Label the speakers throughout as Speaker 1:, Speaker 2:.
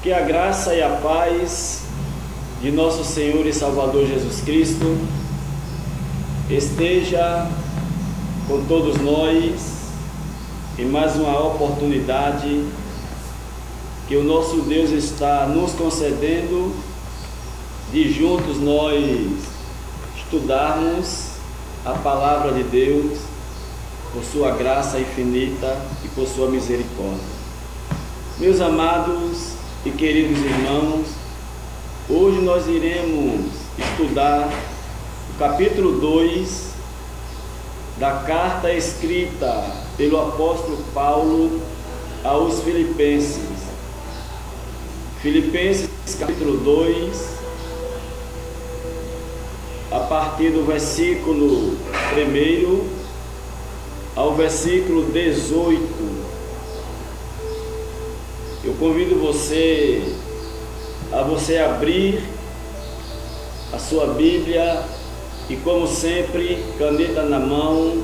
Speaker 1: Que a graça e a paz de nosso Senhor e Salvador Jesus Cristo esteja com todos nós em mais uma oportunidade que o nosso Deus está nos concedendo de juntos nós estudarmos a palavra de Deus por sua graça infinita e por sua misericórdia. Meus amados e queridos irmãos, hoje nós iremos estudar o capítulo 2 da carta escrita pelo apóstolo Paulo aos Filipenses. Filipenses capítulo 2, a partir do versículo 1 ao versículo 18. Eu convido você a abrir a sua Bíblia e, como sempre, caneta na mão,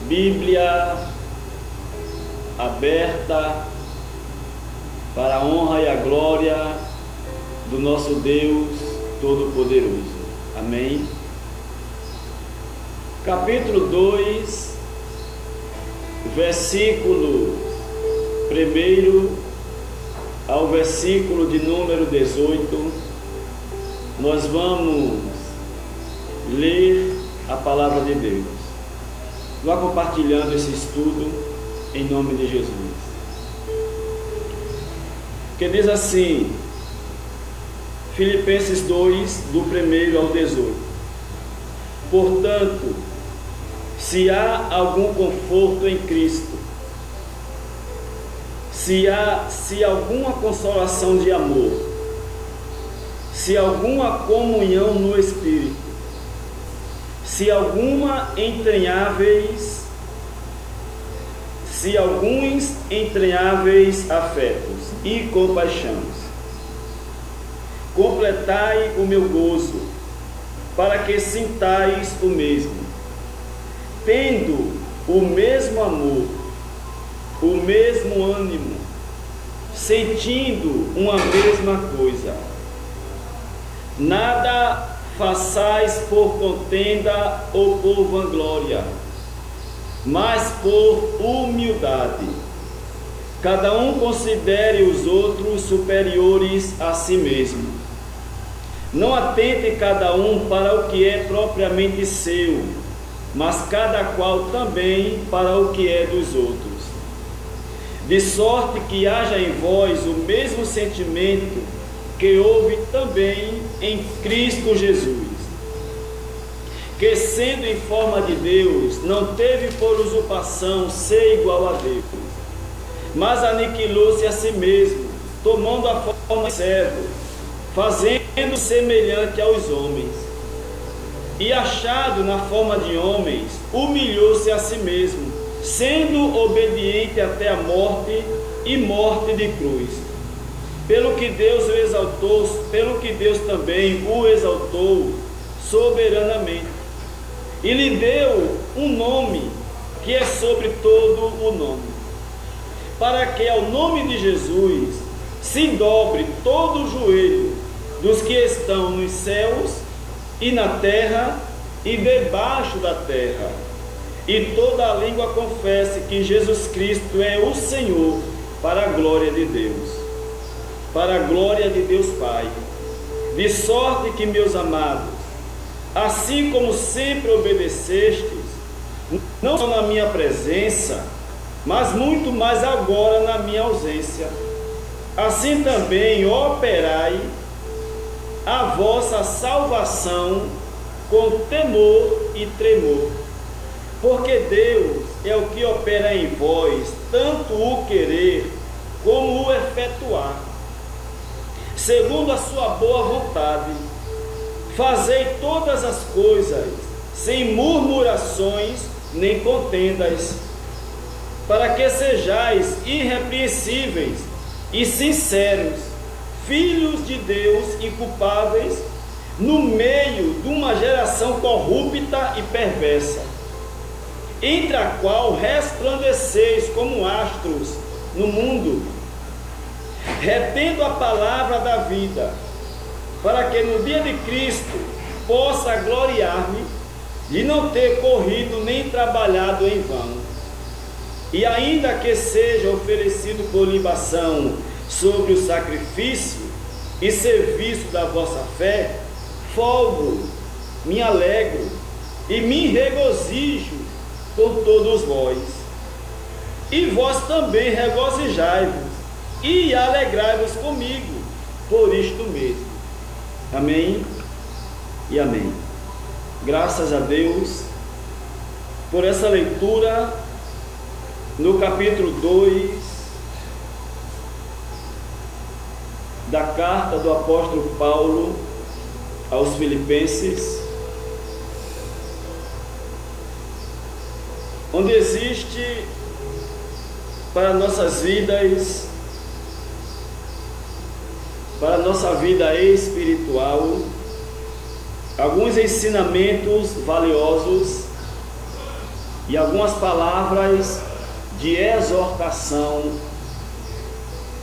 Speaker 1: Bíblia aberta para a honra e a glória do nosso Deus Todo-Poderoso. Amém? Capítulo 2, versículo 1 ao versículo de número 18, nós vamos ler a palavra de Deus. Vá compartilhando esse estudo em nome de Jesus. Que diz assim, Filipenses 2, do 1 ao 18. Portanto, se há algum conforto em Cristo, se alguma consolação de amor, se alguma comunhão no Espírito, se alguns entranháveis afetos e compaixões, completai o meu gozo, para que sintais o mesmo, tendo o mesmo amor, o mesmo ânimo, sentindo uma mesma coisa. Nada façais por contenda ou por vanglória, mas por humildade. Cada um considere os outros superiores a si mesmo. Não atente cada um para o que é propriamente seu, mas cada qual também para o que é dos outros. De sorte que haja em vós o mesmo sentimento que houve também em Cristo Jesus, que sendo em forma de Deus, não teve por usurpação ser igual a Deus, mas aniquilou-se a si mesmo, tomando a forma de servo, fazendo semelhante aos homens, e achado na forma de homens, humilhou-se a si mesmo, sendo obediente até a morte e morte de cruz. Pelo que Deus também o exaltou soberanamente, e lhe deu um nome que é sobre todo o nome, para que ao nome de Jesus se dobre todo o joelho dos que estão nos céus e na terra e debaixo da terra, e toda a língua confesse que Jesus Cristo é o Senhor, para a glória de Deus, Pai. De sorte que, meus amados, assim como sempre obedecestes, não só na minha presença, mas muito mais agora na minha ausência, assim também operai a vossa salvação com temor e tremor. Porque Deus é o que opera em vós, tanto o querer como o efetuar, segundo a sua boa vontade. Fazei todas as coisas sem murmurações nem contendas, para que sejais irrepreensíveis e sinceros, filhos de Deus inculpáveis, no meio de uma geração corrupta e perversa, entre a qual resplandeceis como astros no mundo, retendo a palavra da vida, para que no dia de Cristo possa gloriar-me de não ter corrido nem trabalhado em vão. E ainda que seja oferecido por libação sobre o sacrifício e serviço da vossa fé, folgo, me alegro e me regozijo por todos vós. E vós também regozijai-vos e alegrai-vos comigo por isto mesmo. Amém e amém. Graças a Deus por essa leitura no capítulo 2 da carta do apóstolo Paulo aos Filipenses, onde existe para nossas vidas, para a nossa vida espiritual, alguns ensinamentos valiosos e algumas palavras de exortação,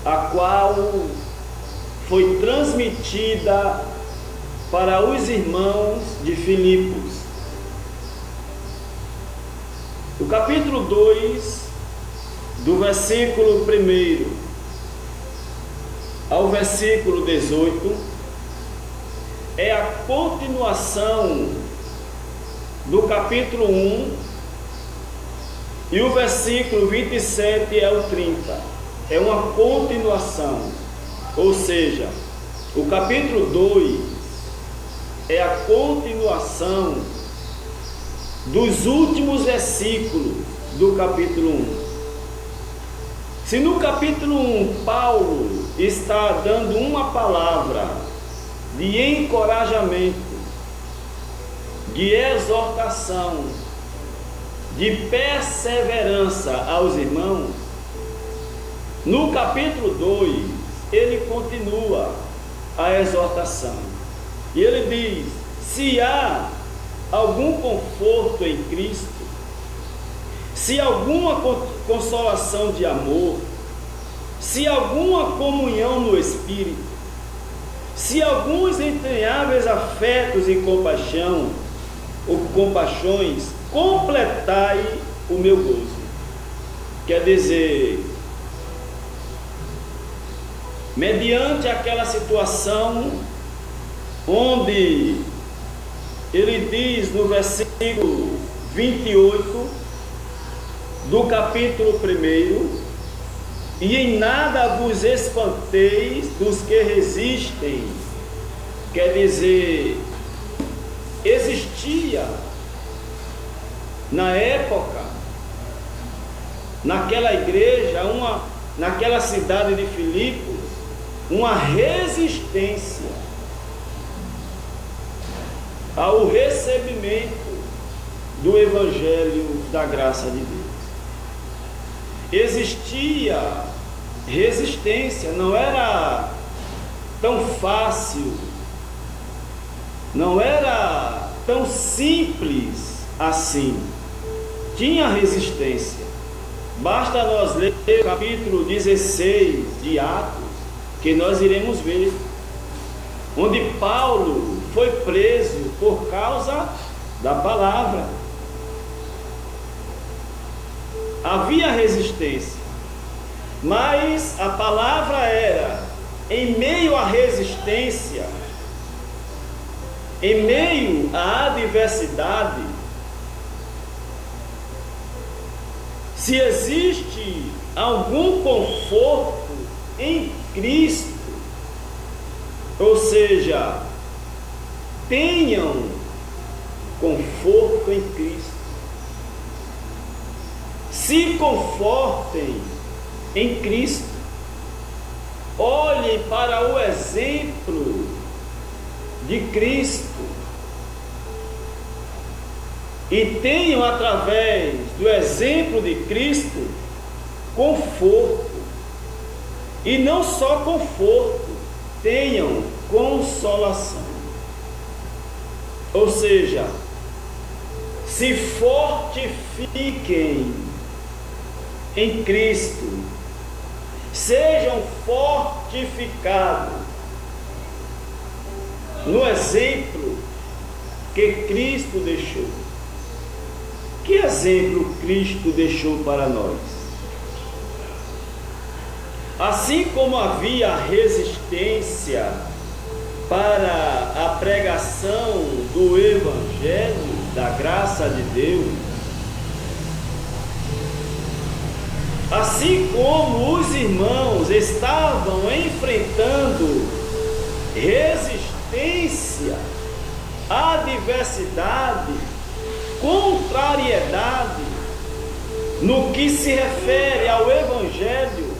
Speaker 1: a qual foi transmitida para os irmãos de Filipos. O capítulo 2, do versículo 1 ao versículo 18, é a continuação do capítulo 1, e o versículo 27 é o 30. É uma continuação, ou seja, o capítulo 2 é a continuação dos últimos versículos do capítulo 1. Se no capítulo 1 Paulo está dando uma palavra de encorajamento, de exortação, de perseverança aos irmãos, no capítulo 2 ele continua a exortação e ele diz: se há algum conforto em Cristo, se alguma consolação de amor, se alguma comunhão no Espírito, se alguns entranháveis afetos e compaixão ou compaixões, completai o meu gozo. Quer dizer, mediante aquela situação onde ele diz no versículo 28 do capítulo 1: e em nada vos espanteis dos que resistem. Quer dizer, existia na época, naquela igreja, naquela cidade de Filipos, uma resistência ao recebimento do Evangelho da graça de Deus. Existia resistência, não era tão fácil, não era tão simples assim. Tinha resistência. Basta nós ler o capítulo 16 de Atos, que nós iremos ver, onde Paulo foi preso por causa da palavra. Havia resistência, mas a palavra era, em meio à resistência, em meio à adversidade, se existe algum conforto em Cristo, ou seja, tenham conforto em Cristo, se confortem em Cristo, olhem para o exemplo de Cristo e tenham, através do exemplo de Cristo, conforto. E não só conforto, tenham consolação. Ou seja, se fortifiquem em Cristo, sejam fortificados no exemplo que Cristo deixou. Que exemplo Cristo deixou para nós? Assim como havia resistência para a pregação do Evangelho da graça de Deus, assim como os irmãos estavam enfrentando resistência, adversidade, contrariedade no que se refere ao Evangelho,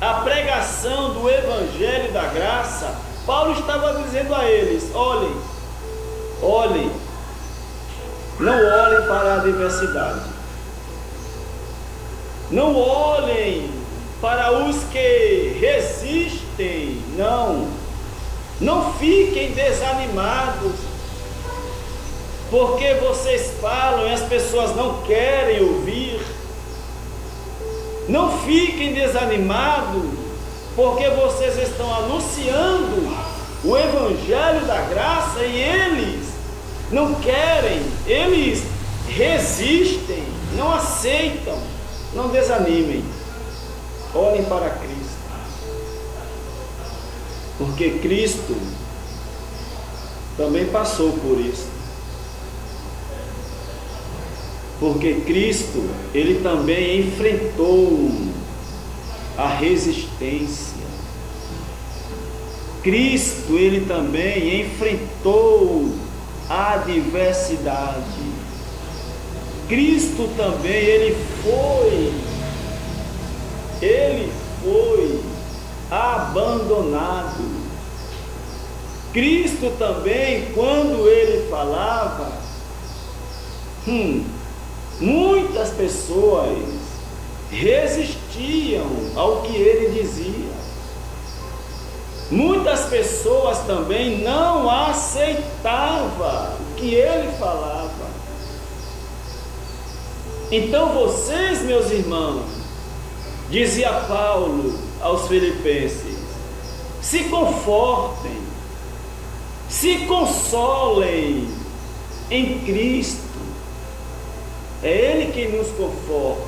Speaker 1: a pregação do Evangelho da graça, Paulo estava dizendo a eles: olhem, não olhem para a adversidade, não olhem para os que resistem, não fiquem desanimados, porque vocês falam e as pessoas não querem ouvir. Não fiquem desanimados, porque vocês estão anunciando o Evangelho da graça e eles não querem, eles resistem, não aceitam. Não desanimem, olhem para Cristo, porque Cristo também passou por isso. Porque Cristo, Ele também enfrentou a resistência. Cristo, Ele também enfrentou a adversidade. Cristo também, Ele foi abandonado. Cristo também, quando Ele falava, muitas pessoas resistiam ao que ele dizia. Muitas pessoas também não aceitavam o que ele falava. Então vocês, meus irmãos, dizia Paulo aos Filipenses, se confortem, se consolem em Cristo. É Ele quem nos conforta,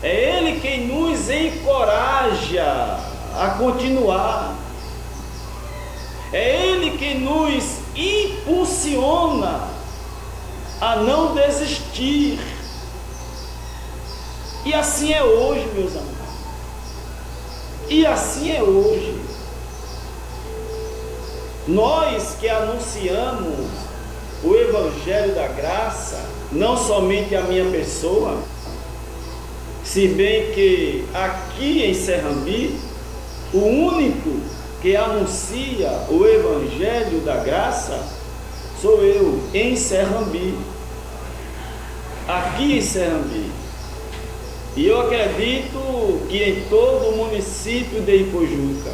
Speaker 1: é Ele quem nos encoraja a continuar, é Ele quem nos impulsiona a não desistir. E assim é hoje, meus amados, e assim é hoje. Nós que anunciamos o Evangelho da graça, não somente a minha pessoa, se bem que aqui em Serrambi, o único que anuncia o Evangelho da graça sou eu, em Serrambi, aqui em Serrambi. E eu acredito que em todo o município de Ipojuca.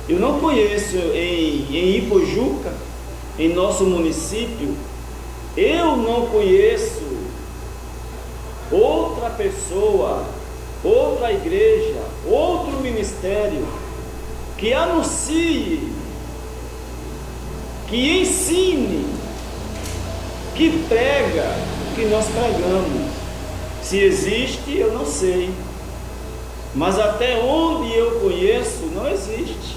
Speaker 1: Eu não conheço em Ipojuca, em nosso município, eu não conheço outra pessoa, outra igreja, outro ministério que anuncie, que ensine, que prega o que nós pregamos. Se existe, eu não sei, mas até onde eu conheço, não existe.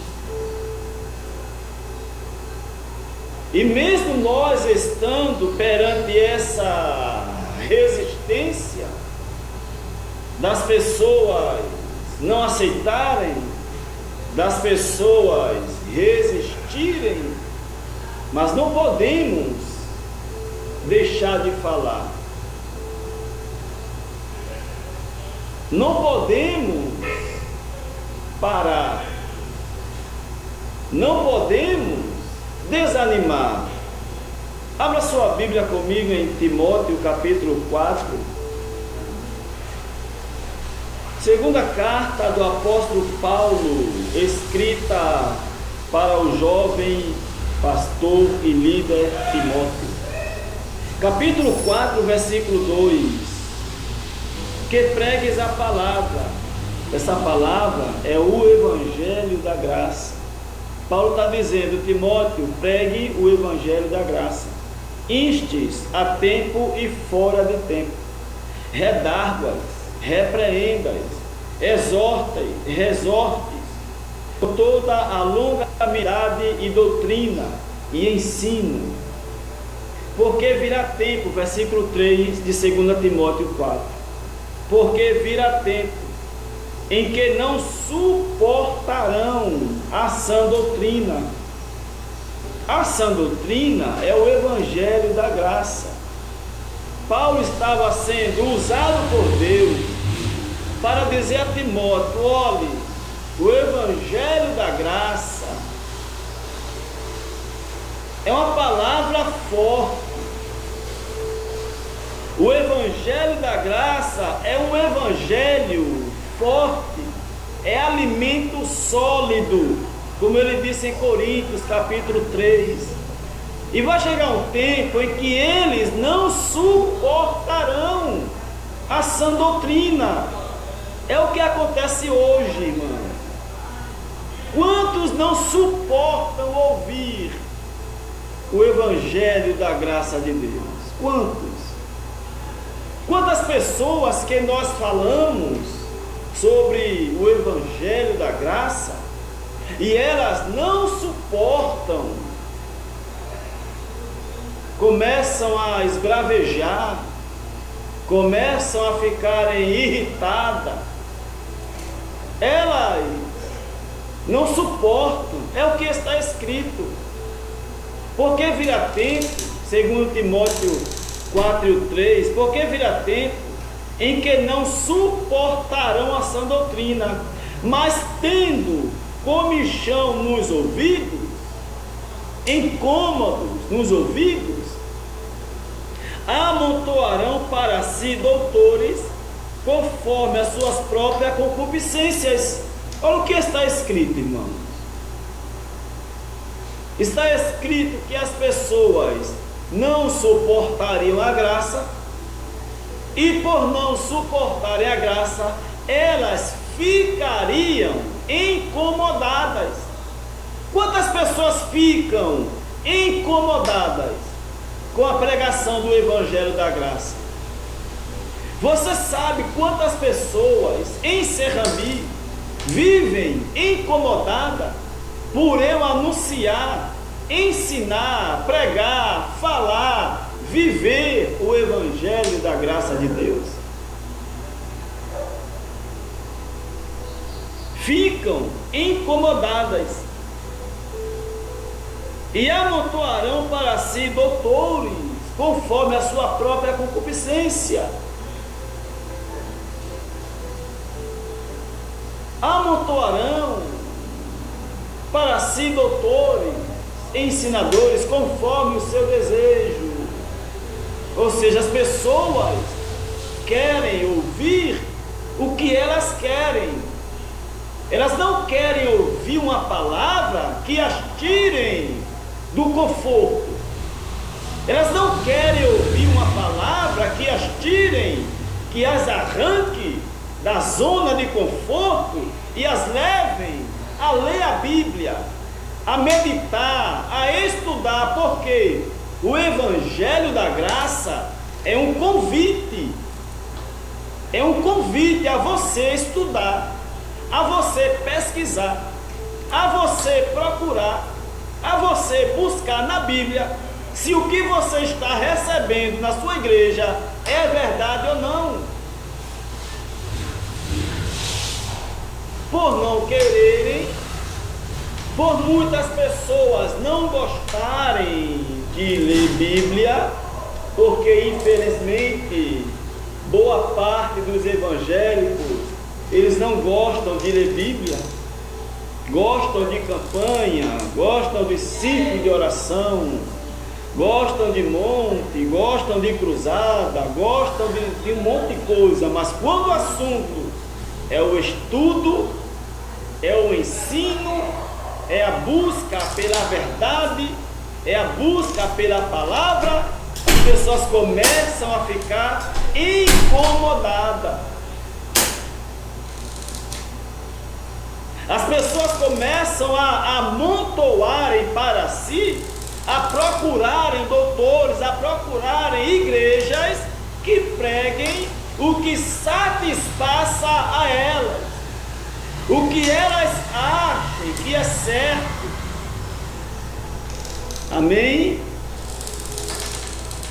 Speaker 1: E mesmo nós estando perante essa resistência das pessoas não aceitarem, das pessoas resistirem, mas não podemos deixar de falar. Não podemos parar. Não podemos desanimar. Abra sua Bíblia comigo em Timóteo capítulo 4. Segunda carta do apóstolo Paulo, escrita para o jovem pastor e líder Timóteo. Capítulo 4, versículo 2: que pregues a palavra. Essa palavra é o Evangelho da graça. Paulo está dizendo: Timóteo, pregue o Evangelho da graça. Instes a tempo e fora de tempo. Redargue-as, repreenda-as, exorte-as com toda a longanimidade e doutrina e ensino. Porque virá tempo, versículo 3 de 2 Timóteo 4. Porque virá tempo em que não suportarão a sã doutrina. A sã doutrina é o Evangelho da graça. Paulo estava sendo usado por Deus para dizer a Timóteo: olhe, o Evangelho da graça é uma palavra forte. O Evangelho da graça é um Evangelho forte, é alimento sólido, como ele disse em Coríntios capítulo 3. E vai chegar um tempo em que eles não suportarão a sã doutrina. É o que acontece hoje, irmão. Quantos não suportam ouvir o Evangelho da graça de Deus? Quantos? Quantas pessoas que nós falamos sobre o Evangelho da graça e elas não suportam, começam a esbravejar, começam a ficarem irritadas, elas não suportam, é o que está escrito. Porque virá tempo, segundo Timóteo 4:3, porque virá tempo em que não suportarão a sã doutrina, mas tendo comichão nos ouvidos, incômodos nos ouvidos, amontoarão para si doutores, conforme as suas próprias concupiscências. Olha o que está escrito, irmãos. Está escrito que as pessoas não suportariam a graça, e por não suportarem a graça, elas ficariam incomodadas. Quantas pessoas ficam incomodadas com a pregação do Evangelho da graça? Você sabe quantas pessoas em Serrambi vivem incomodadas por eu anunciar, ensinar, pregar, falar, viver o Evangelho da graça de Deus? Ficam incomodadas e amontoarão para si doutores, conforme a sua própria concupiscência. Amontoarão para si doutores, ensinadores, conforme o seu desejo. Ou seja, as pessoas querem ouvir o que elas querem. Elas não querem ouvir uma palavra que as tirem do conforto. Elas não querem ouvir uma palavra que as tirem, que as arranque da zona de conforto e as levem a ler a Bíblia, a meditar, a estudar, porque o Evangelho da graça é um convite a você estudar, a você pesquisar, a você procurar, a você buscar na Bíblia se o que você está recebendo na sua igreja é verdade ou não. Por não quererem, por muitas pessoas não gostarem de ler Bíblia, porque infelizmente boa parte dos evangélicos, eles não gostam de ler Bíblia, gostam de campanha, gostam de círculo de oração, gostam de monte, gostam de cruzada, gostam de um monte de coisa, mas quando o assunto é o estudo, é o ensino, é a busca pela verdade, é a busca pela palavra, pessoas começam a ficar incomodadas. As pessoas começam a amontoarem para si, a procurarem doutores, a procurarem igrejas que preguem o que satisfaça a elas, o que elas achem que é certo. Amém?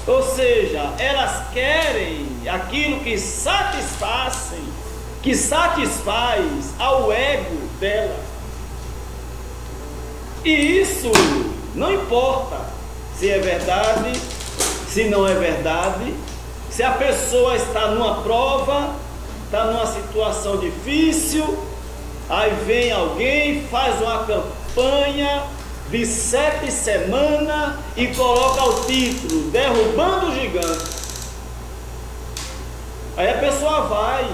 Speaker 1: Ou seja, elas querem aquilo que satisfaz ao ego dela. E isso não importa se é verdade, se não é verdade, se a pessoa está numa prova, está numa situação difícil, aí vem alguém, faz uma campanha de 7 semanas e coloca o título, Derrubando o Gigante. Aí a pessoa vai,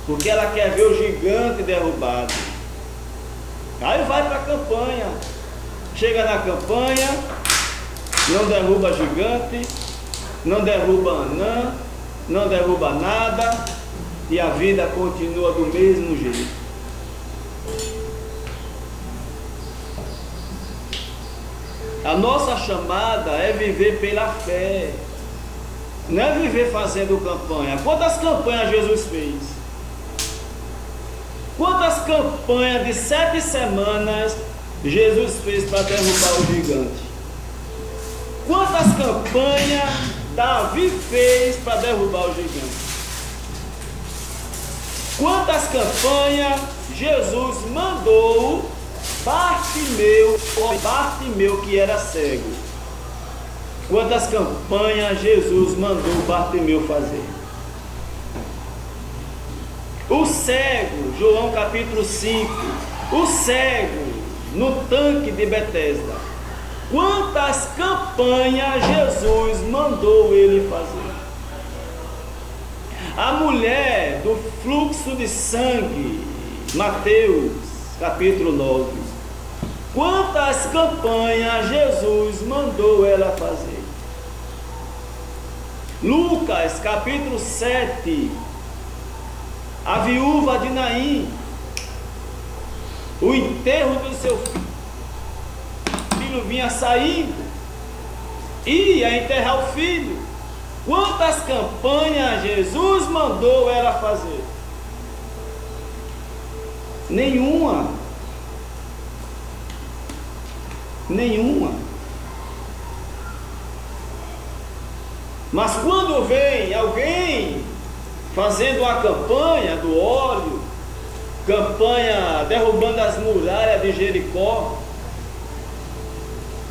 Speaker 1: porque ela quer ver o gigante derrubado. Aí vai para a campanha, chega na campanha, não derruba gigante, não derruba anã, não derruba nada, e a vida continua do mesmo jeito. A nossa chamada é viver pela fé, não é viver fazendo campanha. Quantas campanhas Jesus fez? Quantas campanhas de 7 semanas Jesus fez para derrubar o gigante? Quantas campanhas Davi fez para derrubar o gigante? Quantas campanhas Jesus mandou Bartimeu que era cego? Quantas campanhas Jesus mandou Bartimeu fazer? O cego, João capítulo 5, o cego no tanque de Betesda. Quantas campanhas Jesus mandou ele fazer? A mulher do fluxo de sangue, Mateus capítulo 9. Quantas campanhas Jesus mandou ela fazer? Lucas capítulo 7. A viúva de Naim, o enterro do seu filho vinha saindo, ia enterrar o filho. Quantas campanhas Jesus mandou ela fazer? Nenhuma. Mas quando vem alguém fazendo a campanha do óleo, campanha derrubando as muralhas de Jericó,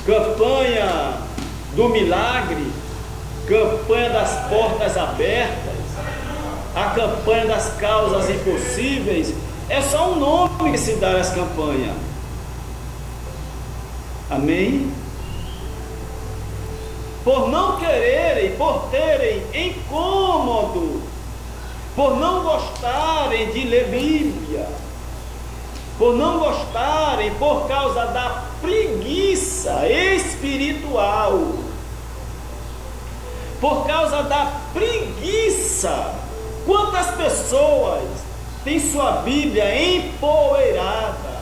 Speaker 1: campanha do milagre, campanha das portas abertas, a campanha das causas impossíveis, é só um nome que se dá às campanhas. Amém? Por não quererem, por terem incômodo, por não gostarem de ler Bíblia, por não gostarem por causa da preguiça espiritual, por causa da preguiça. Quantas pessoas têm sua Bíblia empoeirada?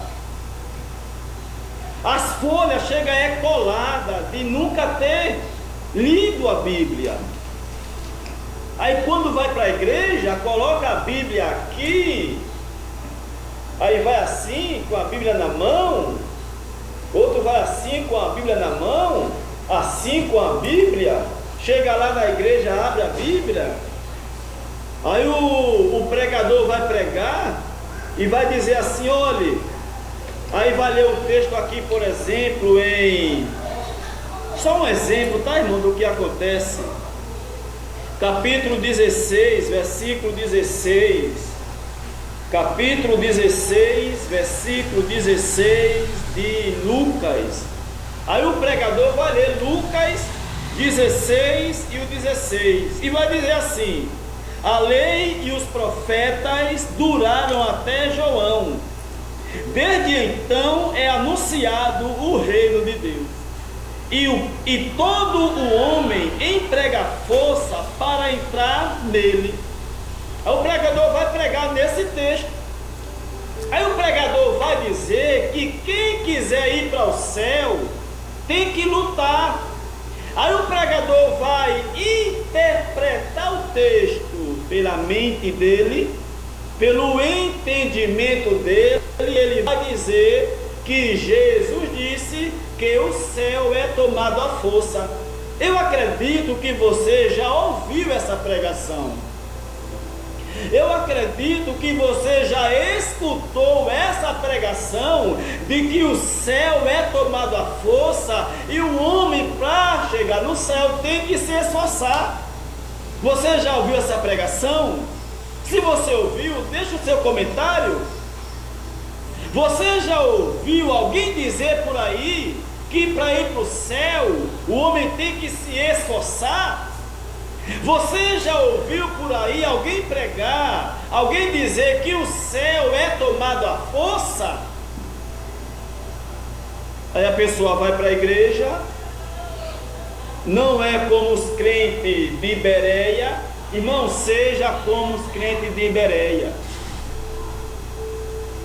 Speaker 1: As folhas chegam colada de nunca ter lido a Bíblia. Aí quando vai para a igreja, coloca a Bíblia aqui, aí vai assim, com a Bíblia na mão, outro vai assim, com a Bíblia na mão, assim com a Bíblia, chega lá na igreja, abre a Bíblia, aí o pregador vai pregar, e vai dizer assim, olhe, aí vai ler o texto aqui, por exemplo, só um exemplo, tá, irmão, do que acontece. Capítulo 16, versículo 16. Capítulo 16, versículo 16 de Lucas. Aí o pregador vai ler Lucas 16 e o 16. E vai dizer assim: a lei e os profetas duraram até João. Desde então é anunciado o reino de Deus. e todo o homem emprega força para entrar nele. Aí o pregador vai pregar nesse texto. Aí o pregador vai dizer que quem quiser ir para o céu tem que lutar. Aí o pregador vai interpretar o texto pela mente dele, pelo entendimento dele, e ele vai dizer que Jesus disse que o céu é tomado à força. Eu acredito que você já ouviu essa pregação. Eu acredito que você já escutou essa pregação de que o céu é tomado à força e o homem, para chegar no céu, tem que se esforçar. Você já ouviu essa pregação? Se você ouviu, deixa o seu comentário. Você já ouviu alguém dizer por aí que para ir para o céu o homem tem que se esforçar? Você já ouviu por aí alguém pregar, alguém dizer que o céu é tomado à força? Aí a pessoa vai para a igreja, não é como os crentes de Bereia, irmão, seja como os crentes de Bereia.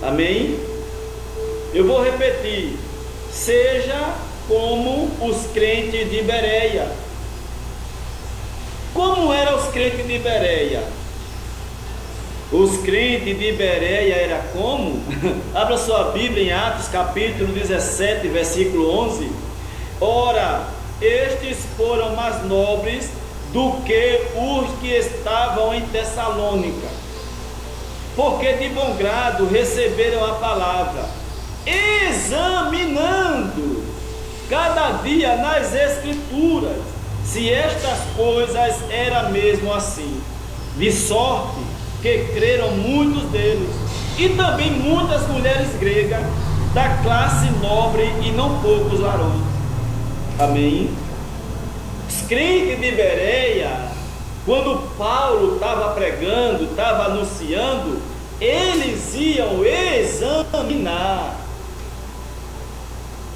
Speaker 1: Amém? Eu vou repetir, seja como os crentes de Bereia. Como eram os crentes de Bereia? Os crentes de Bereia era como? Abra sua Bíblia em Atos capítulo 17, versículo 11. Ora, estes foram mais nobres do que os que estavam em Tessalônica, porque de bom grado receberam a palavra, examinando cada dia nas Escrituras se estas coisas eram mesmo assim, de sorte que creram muitos deles, e também muitas mulheres gregas da classe nobre e não poucos varões. Amém? Os crentes de Bereia, quando Paulo estava pregando, estava anunciando, eles iam examinar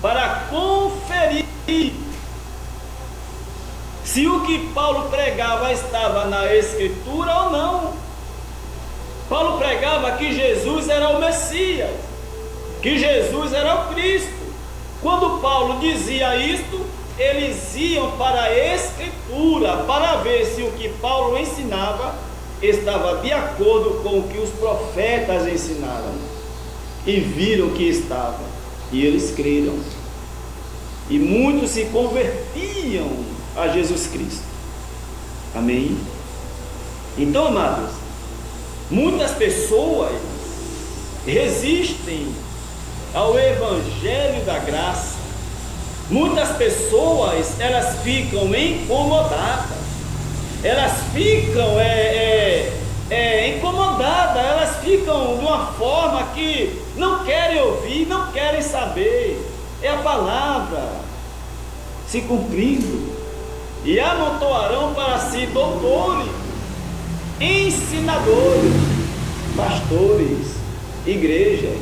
Speaker 1: para conferir se o que Paulo pregava estava na Escritura ou não. Paulo pregava que Jesus era o Messias, que Jesus era o Cristo. Quando Paulo dizia isto, eles iam para a Escritura para ver se o que Paulo ensinava estava de acordo com o que os profetas ensinaram, e viram que estava, e eles creram, e muitos se convertiam a Jesus Cristo. Amém? Então, amados, muitas pessoas resistem ao Evangelho da graça. Muitas pessoas, elas ficam incomodadas, elas ficam incomodadas, elas ficam de uma forma que não querem ouvir, não querem saber. É a palavra se cumprindo. E amontoarão para si doutores, ensinadores, pastores, igrejas.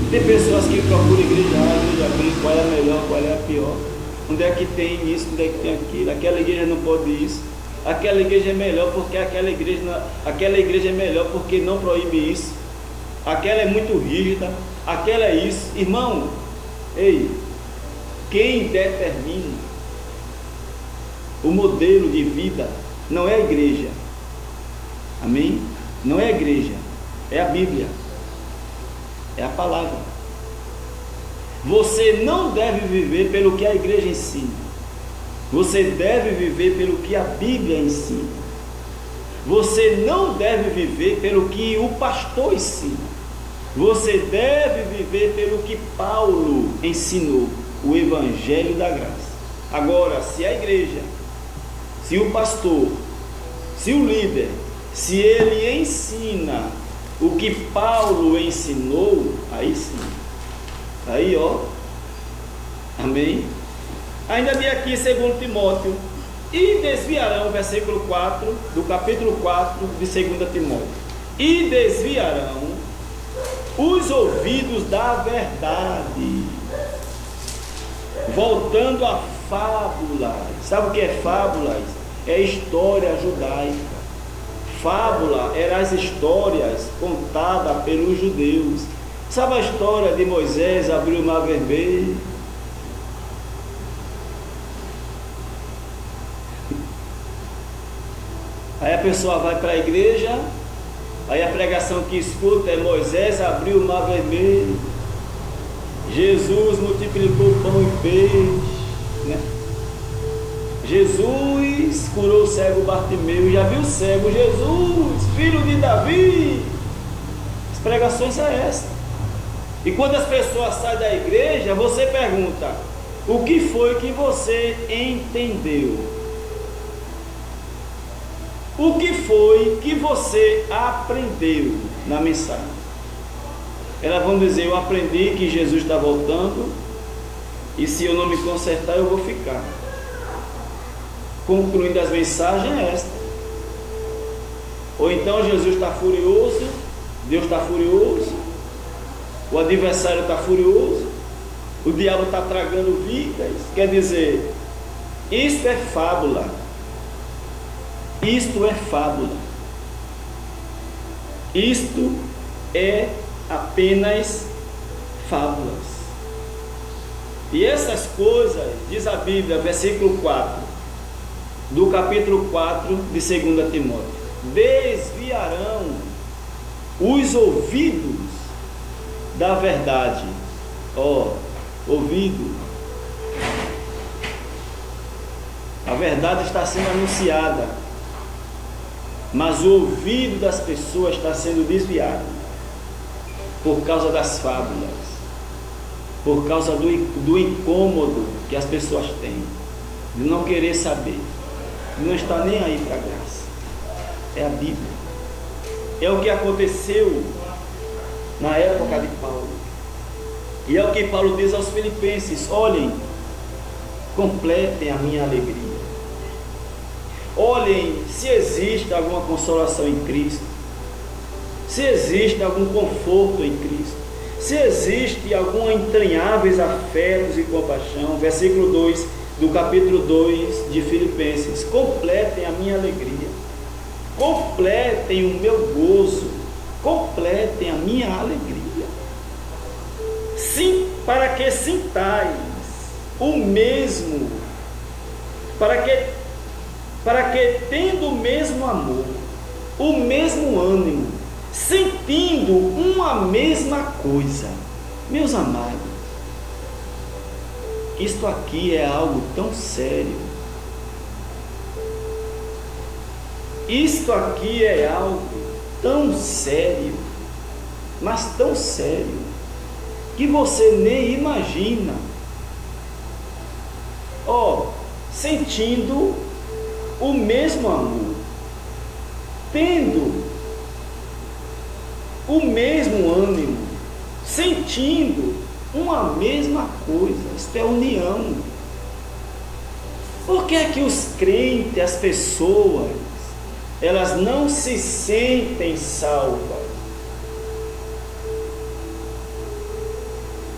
Speaker 1: Tem pessoas que procuram igreja B, qual é a melhor, qual é a pior, onde é que tem isso, onde é que tem aquilo, aquela igreja não pode isso, aquela igreja é melhor porque aquela igreja é melhor porque não proíbe isso, aquela é muito rígida, aquela é isso. Irmão, ei, quem determina o modelo de vida não é a igreja. Amém? Não é a igreja, é a Bíblia, é a palavra. Você não deve viver pelo que a igreja ensina, você deve viver pelo que a Bíblia ensina. Você não deve viver pelo que o pastor ensina, você deve viver pelo que Paulo ensinou, o Evangelho da graça. Agora, se a igreja, se o pastor, se o líder, se ele ensina o que Paulo ensinou, aí sim, aí ó, amém? Ainda vi aqui 2 Timóteo, e desviarão, versículo 4, do capítulo 4 de 2 Timóteo, e desviarão os ouvidos da verdade, voltando a fábulas. Sabe o que é fábulas? É história judaica. Fábula eram as histórias contadas pelos judeus. Sabe a história de Moisés abriu o mar vermelho? Aí a pessoa vai para a igreja, aí a pregação que escuta é: Moisés abriu o mar vermelho, Jesus multiplicou pão e peixe, né? Jesus curou o cego Bartimeu. Já viu o cego? Jesus, filho de Davi. As pregações são essas. E quando as pessoas saem da igreja, você pergunta: o que foi que você entendeu? O que foi que você aprendeu na mensagem? Elas vão dizer: eu aprendi que Jesus está voltando, e se eu não me consertar eu vou ficar. Concluindo as mensagens é esta. Ou então Jesus está furioso, Deus está furioso, o adversário está furioso, o diabo está tragando vidas. Quer dizer, isto é fábula. Isto é fábula. Isto é apenas fábulas. E essas coisas, diz a Bíblia, versículo 4 do capítulo 4 de 2 Timóteo, desviarão os ouvidos da verdade. Ouvido. A verdade está sendo anunciada, mas o ouvido das pessoas está sendo desviado por causa das fábulas, por causa do incômodo que as pessoas têm, de não querer saber, de não estar nem aí para a graça. É a Bíblia. É o que aconteceu na época de Paulo. E é o que Paulo diz aos filipenses: olhem, completem a minha alegria. Olhem se existe alguma consolação em Cristo, se existe algum conforto em Cristo, se existe algum entranháveis afetos e compaixão. Versículo 2 do capítulo 2 de Filipenses: completem a minha alegria, completem o meu gozo, completem a minha alegria. Sim, para que sintais o mesmo, para que tendo o mesmo amor, o mesmo ânimo, sentindo uma mesma coisa. Meus amados, isto aqui é algo tão sério. Isto aqui é algo tão sério, mas tão sério, que você nem imagina. Sentindo o mesmo amor, tendo o mesmo ânimo, sentindo uma mesma coisa. Isto é união. Por que é que os crentes, as pessoas, elas não se sentem salvas?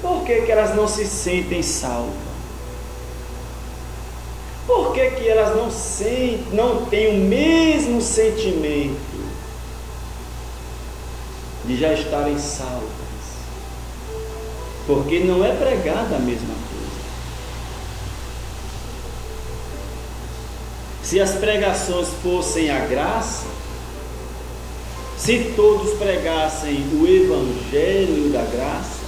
Speaker 1: Por que que elas não se sentem salvas? Por que que elas não têm o mesmo sentimento de já estarem salvas? Porque não é pregada a mesma coisa. Se as pregações fossem a graça, se todos pregassem o Evangelho da graça,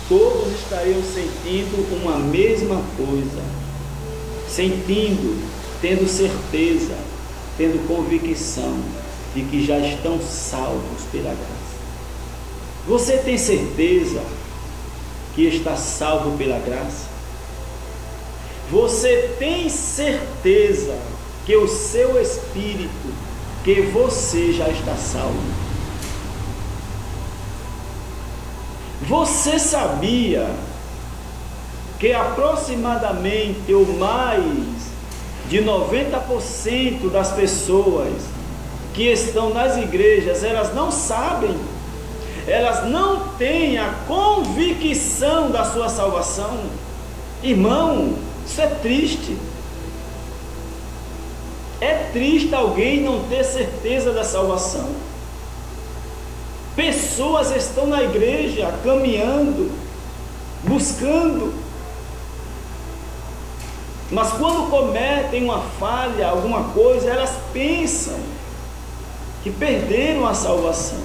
Speaker 1: todos estariam sentindo uma mesma coisa, sentindo, tendo certeza, tendo convicção de que já estão salvos pela graça. Você tem certeza que está salvo pela graça? Você tem certeza que o seu espírito, que você já está salvo? Você sabia que aproximadamente ou mais de 90% das pessoas que estão nas igrejas, elas não sabem, elas não têm a convicção da sua salvação? Irmão, Isso é triste. É triste alguém não ter certeza da salvação. Pessoas estão na igreja caminhando, buscando, mas quando cometem uma falha, alguma coisa, elas pensam que perderam a salvação.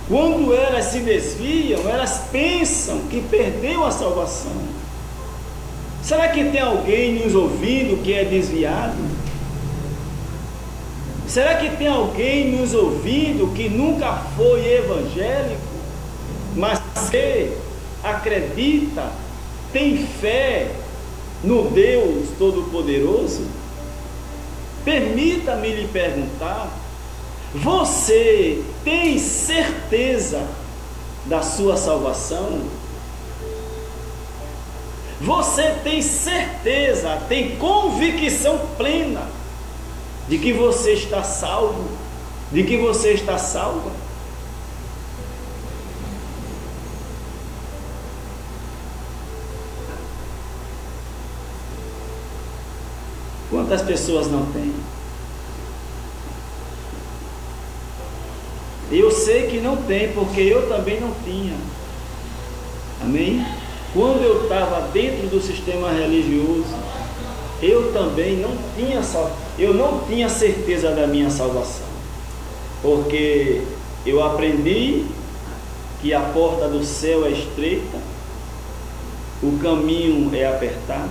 Speaker 1: Quando elas se desviam, elas pensam que perdeu a salvação. Será que tem alguém nos ouvindo que é desviado? Será que tem alguém nos ouvindo que nunca foi evangélico, mas que acredita, tem fé no Deus Todo-Poderoso? Permita-me lhe perguntar: você tem certeza da sua salvação? Você tem certeza, tem convicção plena de que você está salvo, de que você está salva? Quantas pessoas não têm? Eu sei que não tem, porque eu também não tinha. Amém? Quando eu estava dentro do sistema religioso, eu também não tinha certeza da minha salvação, porque eu aprendi que a porta do céu é estreita, o caminho é apertado.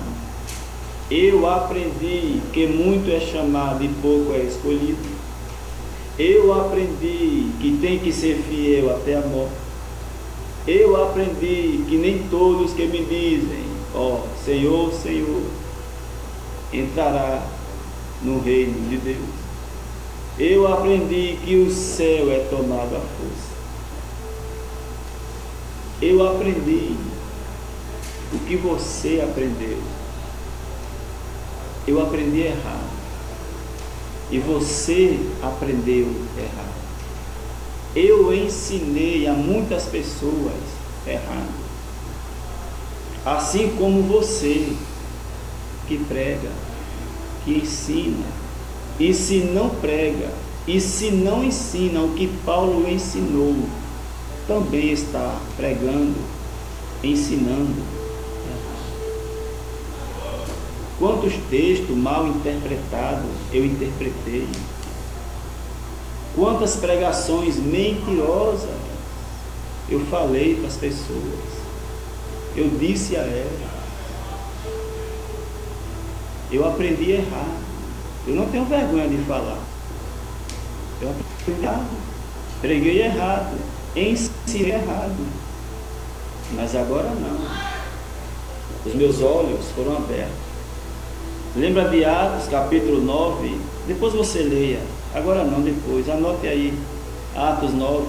Speaker 1: Eu aprendi que muito é chamado e pouco é escolhido. Eu aprendi que tem que ser fiel até a morte. Eu aprendi que nem todos que me dizem, ó, Senhor, Senhor, entrará no reino de Deus. Eu aprendi que o céu é tomado à força. Eu aprendi o que você aprendeu. Eu aprendi errado e você aprendeu errado. Eu ensinei a muitas pessoas errado, assim como você que prega, que ensina, e se não prega, e se não ensina o que Paulo ensinou, também está pregando, ensinando. Quantos textos mal interpretados eu interpretei? Quantas pregações mentirosas eu falei para as pessoas? Eu disse a elas. Eu aprendi errado. Eu não tenho vergonha de falar. Eu aprendi errado. Preguei errado. Ensinei errado. Mas agora não. Os meus olhos foram abertos. Lembra de Atos capítulo 9? Depois você leia. Agora não, depois. Anote aí. Atos 9.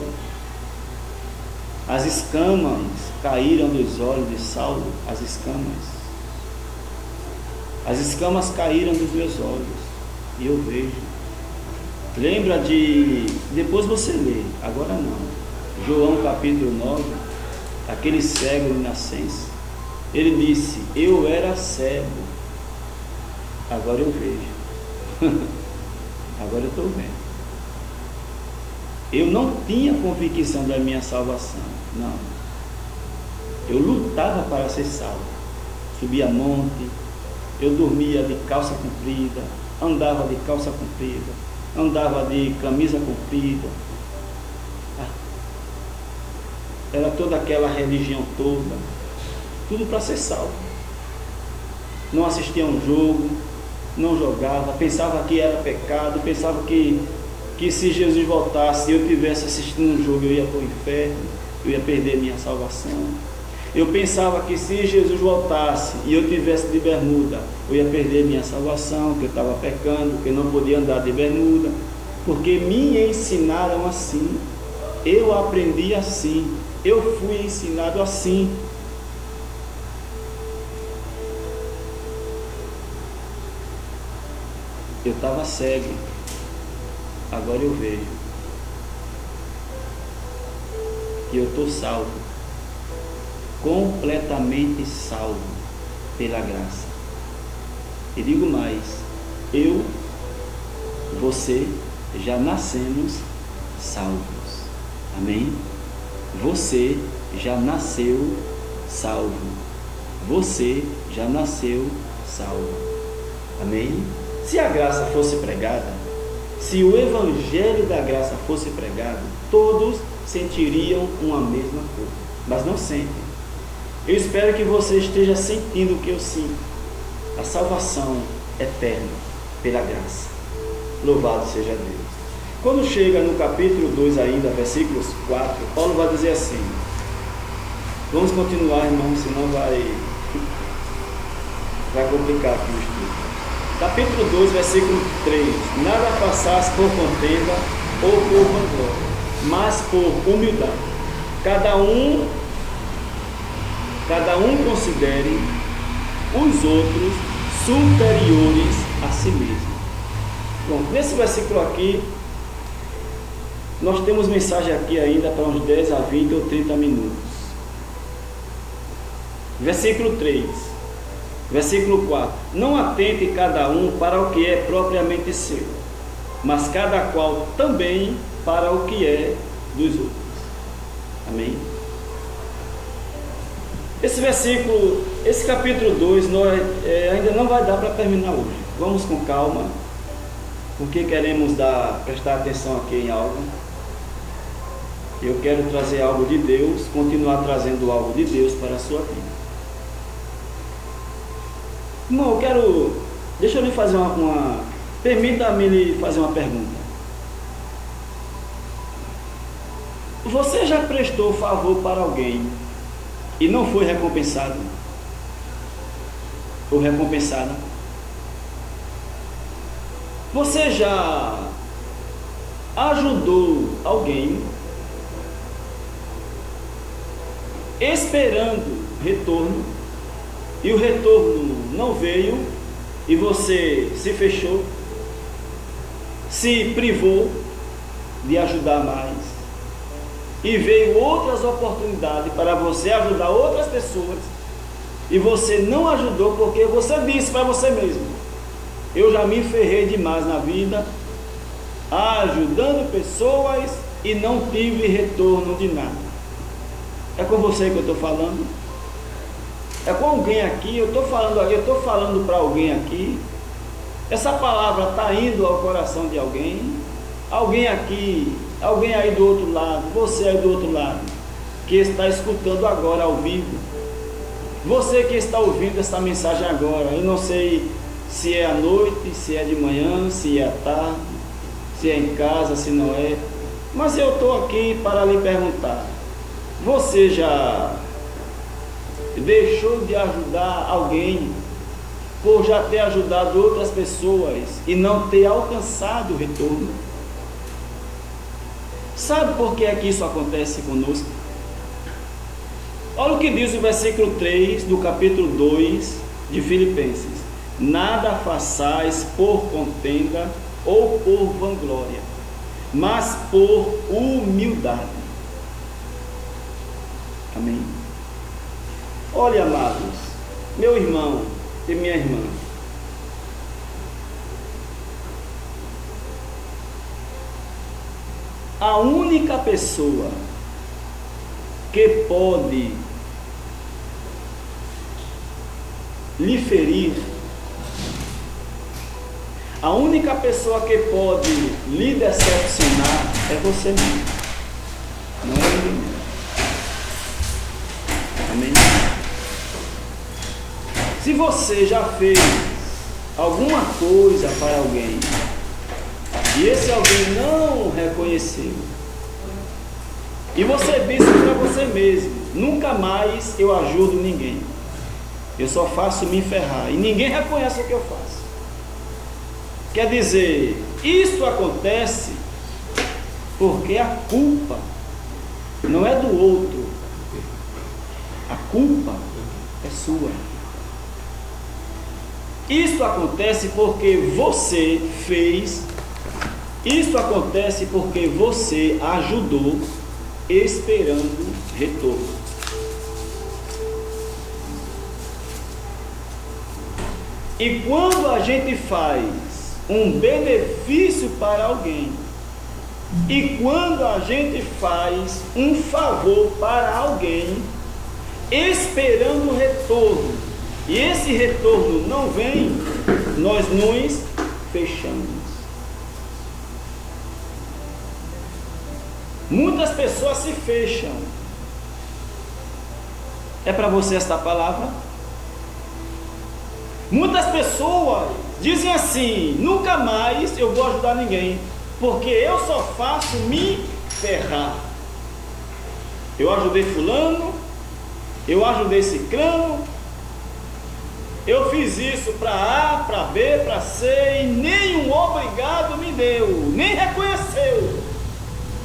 Speaker 1: As escamas caíram dos olhos de Saulo. As escamas. As escamas caíram dos meus olhos. E eu vejo. Lembra de... Depois você lê. Agora não. João capítulo 9. Aquele cego de nascença. Ele disse: eu era cego. Agora eu vejo. Agora eu estou vendo. Eu não tinha convicção da minha salvação. Não. Eu lutava para ser salvo. Subia monte. Eu dormia de calça comprida. Andava de calça comprida. Andava de camisa comprida. Era toda aquela religião toda. Tudo para ser salvo. Não assistia a um jogo. Não jogava, pensava que era pecado, pensava que se Jesus voltasse e eu estivesse assistindo um jogo, eu ia para o inferno, eu ia perder minha salvação. Eu pensava que se Jesus voltasse e eu estivesse de bermuda, eu ia perder minha salvação, que eu estava pecando, que eu não podia andar de bermuda, porque me ensinaram assim, eu aprendi assim, eu fui ensinado assim. Eu estava cego, agora eu vejo que eu estou salvo, completamente salvo. pela graça. E digo mais, eu, você, já nascemos salvos. Amém? Você já nasceu salvo. Você já nasceu salvo. Amém? Se a graça fosse pregada, se o evangelho da graça fosse pregado, todos sentiriam uma mesma coisa, mas não sentem. Eu espero que você esteja sentindo o que eu sinto, a salvação eterna pela graça. Louvado seja Deus. Quando chega no capítulo 2 ainda, versículos 4, Paulo vai dizer assim, vamos continuar, irmão, senão vai complicar aqui o estudo. Capítulo 2, versículo 3, nada façais por contenda ou por vanglória, mas por humildade. Cada um considere os outros superiores a si mesmo. Bom, nesse versículo aqui, nós temos mensagem aqui ainda para uns 10 a 20 ou 30 minutos. Versículo 3, versículo 4. Não atente cada um para o que é propriamente seu, mas cada qual também para o que é dos outros. Amém? Esse versículo, esse capítulo 2, ainda não vai dar para terminar hoje. Vamos com calma, porque queremos prestar atenção aqui em algo. Eu quero trazer algo de Deus, continuar trazendo algo de Deus para a sua vida. Irmão, deixa eu lhe fazer permita-me lhe fazer uma pergunta. Você já prestou favor para alguém e não foi recompensado? Ou recompensada? Você já ajudou alguém esperando retorno e o retorno não veio e você se fechou, se privou de ajudar mais e veio outras oportunidades para você ajudar outras pessoas e você não ajudou porque você disse para você mesmo: eu já me ferrei demais na vida ajudando pessoas e não tive retorno de nada. É com você que eu estou falando? É com alguém aqui? Eu estou falando para alguém aqui? Essa palavra está indo ao coração de alguém? Alguém aqui, alguém aí do outro lado, você aí do outro lado, que está escutando agora ao vivo, você que está ouvindo essa mensagem agora, eu não sei se é à noite, se é de manhã, se é à tarde, se é em casa, se não é, mas eu estou aqui para lhe perguntar: você já deixou de ajudar alguém por já ter ajudado outras pessoas e não ter alcançado o retorno? Sabe por que é que isso acontece conosco? Olha o que diz o versículo 3 do capítulo 2 de Filipenses: nada façais por contenda ou por vanglória, mas por humildade. Amém? Olha, amados, meu irmão e minha irmã, a única pessoa que pode lhe ferir, a única pessoa que pode lhe decepcionar é você mesmo, não é ninguém. Amém? Se você já fez alguma coisa para alguém e esse alguém não reconheceu, e você disse para você mesmo: nunca mais eu ajudo ninguém, eu só faço me ferrar, e ninguém reconhece o que eu faço. Quer dizer, isso acontece porque a culpa não é do outro, a culpa é sua. Isso acontece porque você fez, isso acontece porque você ajudou esperando retorno. E quando a gente faz um benefício para alguém, e quando a gente faz um favor para alguém, esperando o retorno, e esse retorno não vem, nós nos fechamos. Muitas pessoas se fecham. É para você esta palavra? Muitas pessoas dizem assim: nunca mais eu vou ajudar ninguém, porque eu só faço me ferrar. Eu ajudei fulano, eu ajudei ciclano, eu fiz isso para A, para B, para C, e nenhum obrigado me deu, nem reconheceu.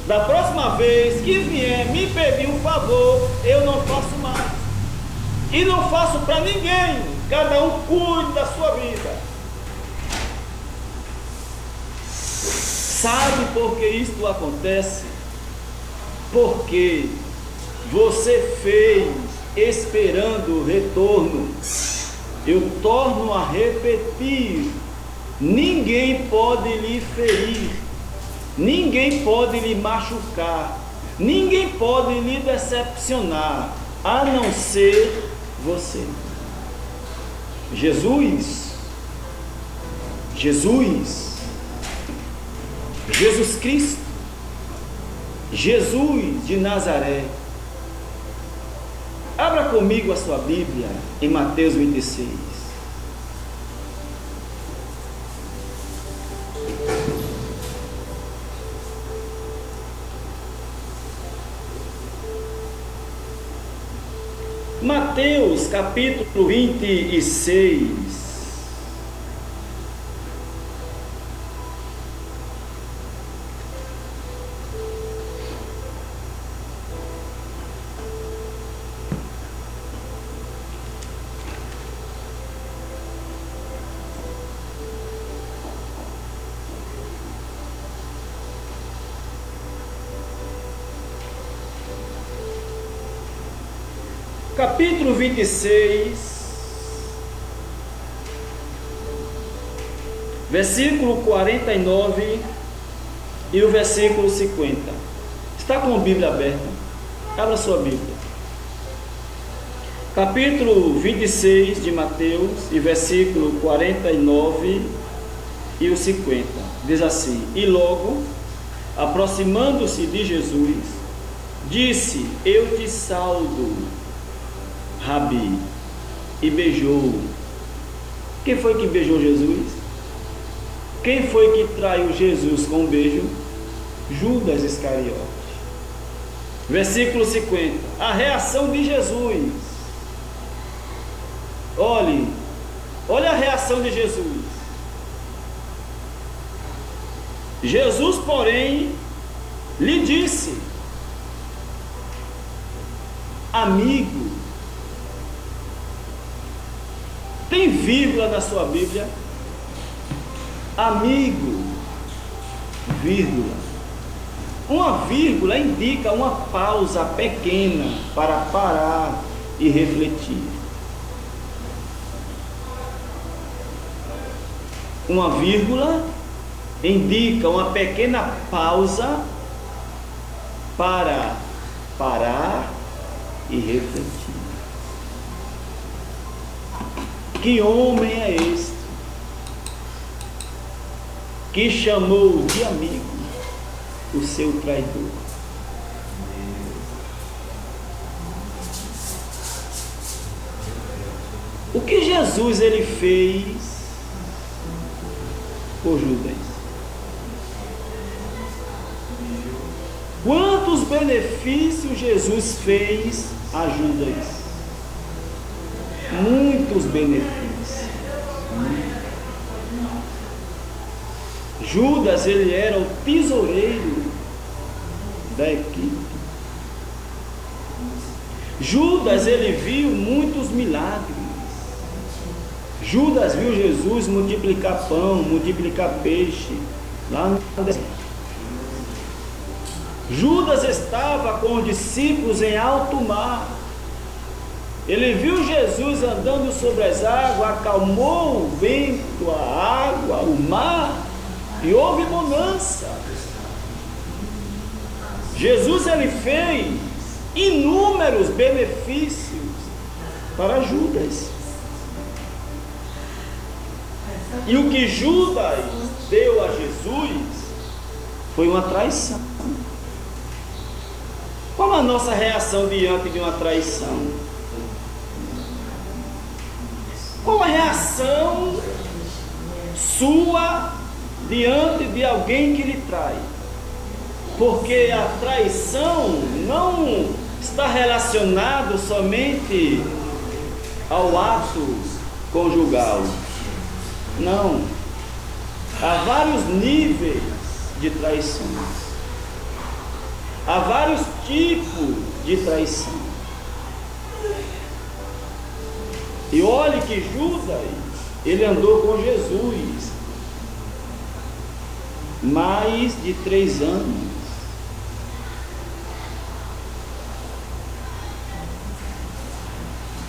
Speaker 1: Da próxima vez que vier me pedir um favor, eu não faço mais. E não faço para ninguém. Cada um cuide da sua vida. Sabe por que isto acontece? Porque você fez esperando o retorno. Eu torno a repetir: ninguém pode lhe ferir, ninguém pode lhe machucar, ninguém pode lhe decepcionar, a não ser você. Jesus Cristo, Jesus de Nazaré. Abra comigo a sua Bíblia em Mateus 26. Mateus capítulo 26. Capítulo 26, versículo 49 e o versículo 50. Está com a Bíblia aberta? Abra sua Bíblia. Capítulo 26 de Mateus, e versículo 49 e o 50. Diz assim: E logo, aproximando-se de Jesus, disse: Eu te saúdo, Rabi, e beijou. Quem foi que beijou Jesus? Quem foi que traiu Jesus com um beijo? Judas Iscariote. Versículo 50. A reação de Jesus. Olha a reação de Jesus. Jesus, porém, lhe disse: amigo. Tem vírgula na sua Bíblia? Amigo, vírgula. Uma vírgula indica uma pausa pequena para parar e refletir. Uma vírgula indica uma pequena pausa para parar e refletir. Que homem é este que chamou de amigo o seu traidor? O que Jesus ele fez por Judas? Quantos benefícios Jesus fez a Judas? Muitos benefícios. Judas, ele era o tesoureiro da equipe. Judas, ele viu muitos milagres. Judas viu Jesus multiplicar pão, multiplicar peixe lá no deserto. Judas estava com os discípulos em alto mar. Ele viu Jesus andando sobre as águas, acalmou o vento, a água, o mar, e houve bonança. Jesus ele fez inúmeros benefícios para Judas. E o que Judas deu a Jesus foi uma traição. Qual a nossa reação diante de uma traição? Qual a reação sua diante de alguém que lhe trai? Porque a traição não está relacionado somente ao ato conjugal. Não. Há vários níveis de traição. Há vários tipos de traição. E olhe que Judas, ele andou com Jesus mais de 3 anos.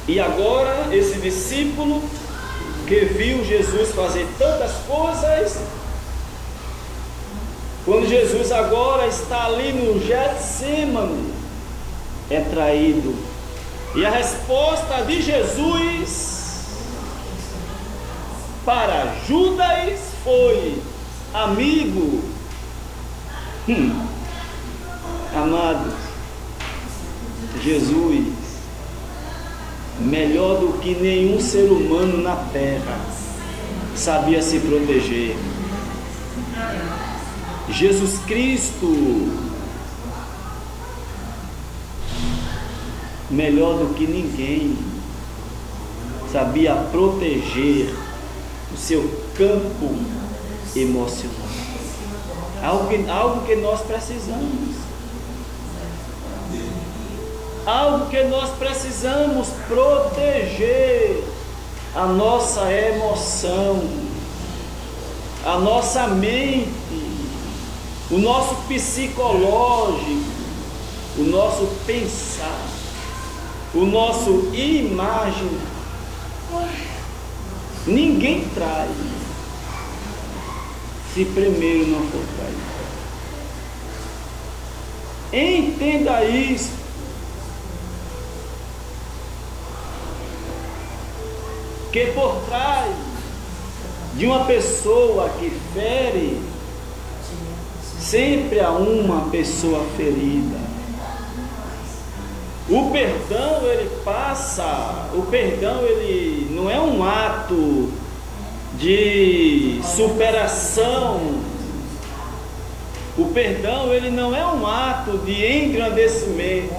Speaker 1: E agora, esse discípulo que viu Jesus fazer tantas coisas, quando Jesus agora está ali no Getsêmani, é traído. E a resposta de Jesus para Judas foi: amigo, amado, Jesus, melhor do que nenhum ser humano na terra, sabia se proteger. Jesus Cristo, melhor do que ninguém, sabia proteger o seu campo emocional. Algo que nós precisamos. Algo que nós precisamos proteger: a nossa emoção, a nossa mente, o nosso psicológico, o nosso pensar, o nosso imaginar. Ninguém trai se primeiro não for traído. Entenda isso. Que por trás de uma pessoa que fere, sempre há uma pessoa ferida. O perdão ele passa, o perdão ele não é um ato de superação. O perdão ele não é um ato de engrandecimento.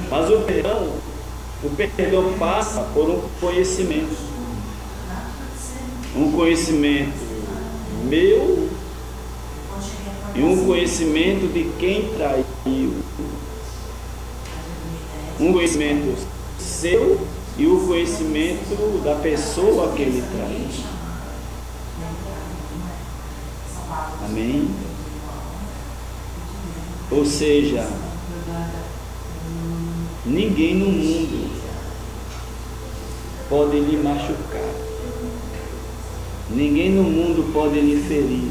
Speaker 1: Mas o perdão passa por um conhecimento. Um conhecimento meu e um conhecimento de quem traiu. Um conhecimento seu e o conhecimento da pessoa que ele traiu. Amém? Ou seja, ninguém no mundo pode lhe machucar. Ninguém no mundo pode lhe ferir.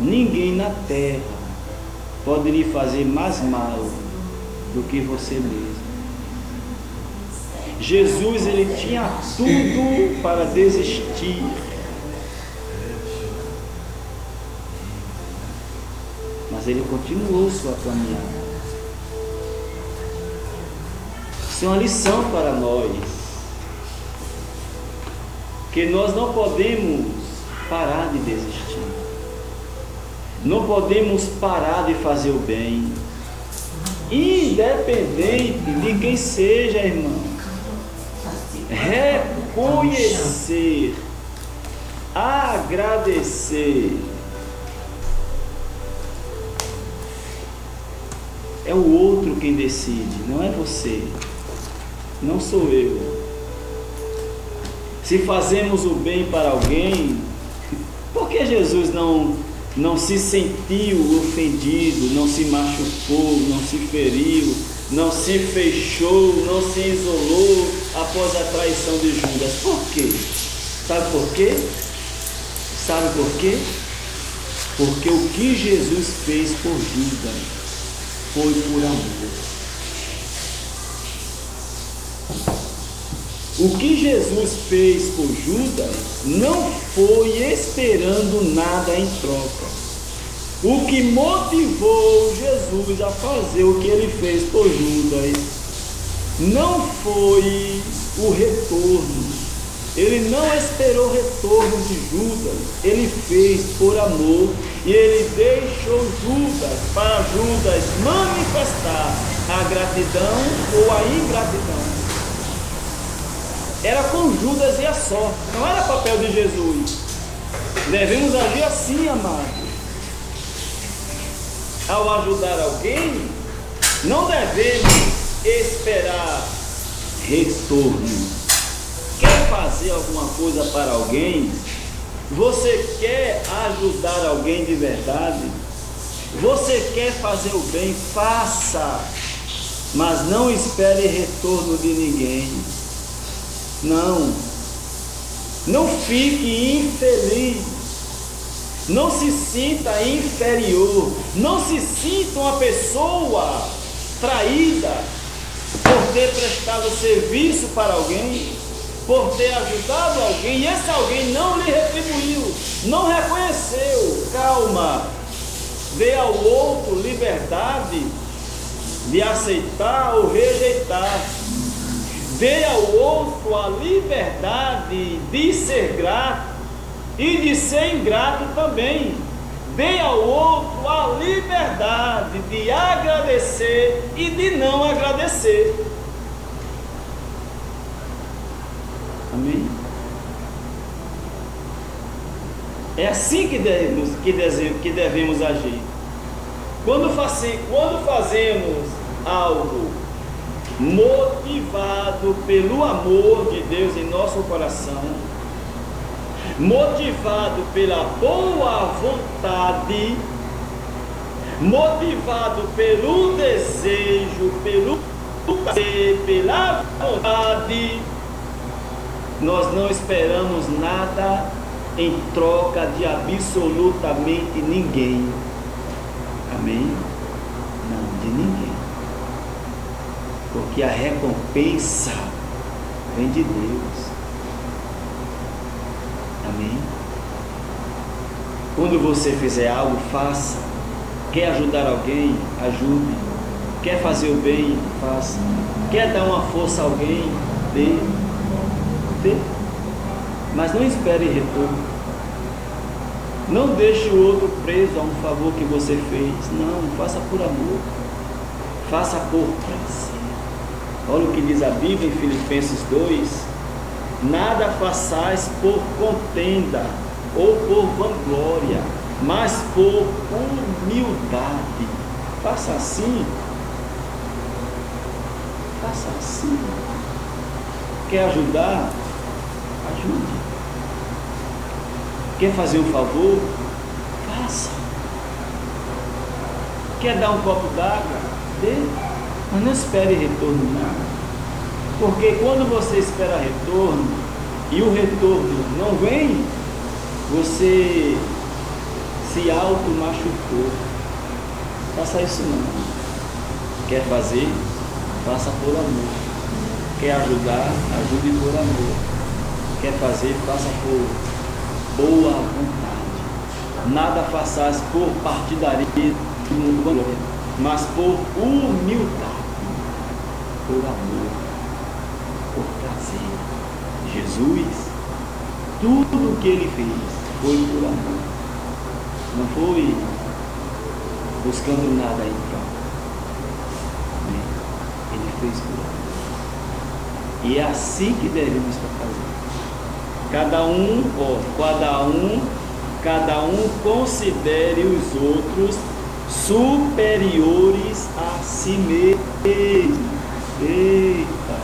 Speaker 1: Ninguém na terra pode lhe fazer mais mal do que você mesmo. Jesus ele tinha tudo para desistir. Mas ele continuou sua caminhada. Isso é uma lição para nós, que nós não podemos parar de desistir, não podemos parar de fazer o bem, independente de quem seja, irmão. Reconhecer, agradecer. É o outro quem decide, não é você, não sou eu. Se fazemos o bem para alguém, por que Jesus não se sentiu ofendido, não se machucou, não se feriu, não se fechou, não se isolou após a traição de Judas. Por quê? Sabe por quê? Sabe por quê? Porque o que Jesus fez por Judas foi por amor. O que Jesus fez por Judas não foi esperando nada em troca. O que motivou Jesus a fazer o que ele fez por Judas não foi o retorno. Ele não esperou o retorno de Judas. Ele fez por amor e ele deixou Judas para Judas manifestar a gratidão ou a ingratidão. Era com Judas e a só, não era papel de Jesus. Devemos agir assim, amado. Ao ajudar alguém, não devemos esperar retorno. Quer fazer alguma coisa para alguém? Você quer ajudar alguém de verdade? Você quer fazer o bem? Faça, mas não espere retorno de ninguém. Não fique infeliz. Não se sinta inferior, não se sinta uma pessoa traída por ter prestado serviço para alguém, por ter ajudado alguém e esse alguém não lhe retribuiu, não reconheceu. Calma, dê ao outro liberdade de aceitar ou rejeitar, dê ao outro a liberdade de ser grato e de ser ingrato também. Dê ao outro a liberdade de agradecer e de não agradecer. Amém? É assim que devemos agir. Quando fazemos algo motivado pelo amor de Deus em nosso coração, motivado pela boa vontade, motivado pelo desejo, pela vontade, nós não esperamos nada em troca de absolutamente ninguém. Amém? Não, de ninguém. Porque a recompensa vem de Deus. Amém? Quando você fizer algo, faça. Quer ajudar alguém? Ajude. Quer fazer o bem? Faça. Quer dar uma força a alguém? Dê. Dê. Mas não espere retorno. Não deixe o outro preso a um favor que você fez. Não, faça por amor. Faça por prazer. Olha o que diz a Bíblia em Filipenses 2. Nada façais por contenda ou por vanglória, mas por humildade. Faça assim. Faça assim. Quer ajudar? Ajude. Quer fazer um favor? Faça. Quer dar um copo d'água? Dê. Mas não espere retorno não. Porque quando você espera retorno e o retorno não vem, você se auto-machucou. Faça isso não. Quer fazer? Faça por amor. Quer ajudar? Ajude por amor. Quer fazer? Faça por boa vontade. Nada façais por partidarismo, mas por humildade, por amor, por prazer. Jesus, tudo o que ele fez foi por amor, não foi buscando nada em troca. Ele fez por amor. E é assim que devemos fazer. Cada um considere os outros superiores a si mesmo. Eita!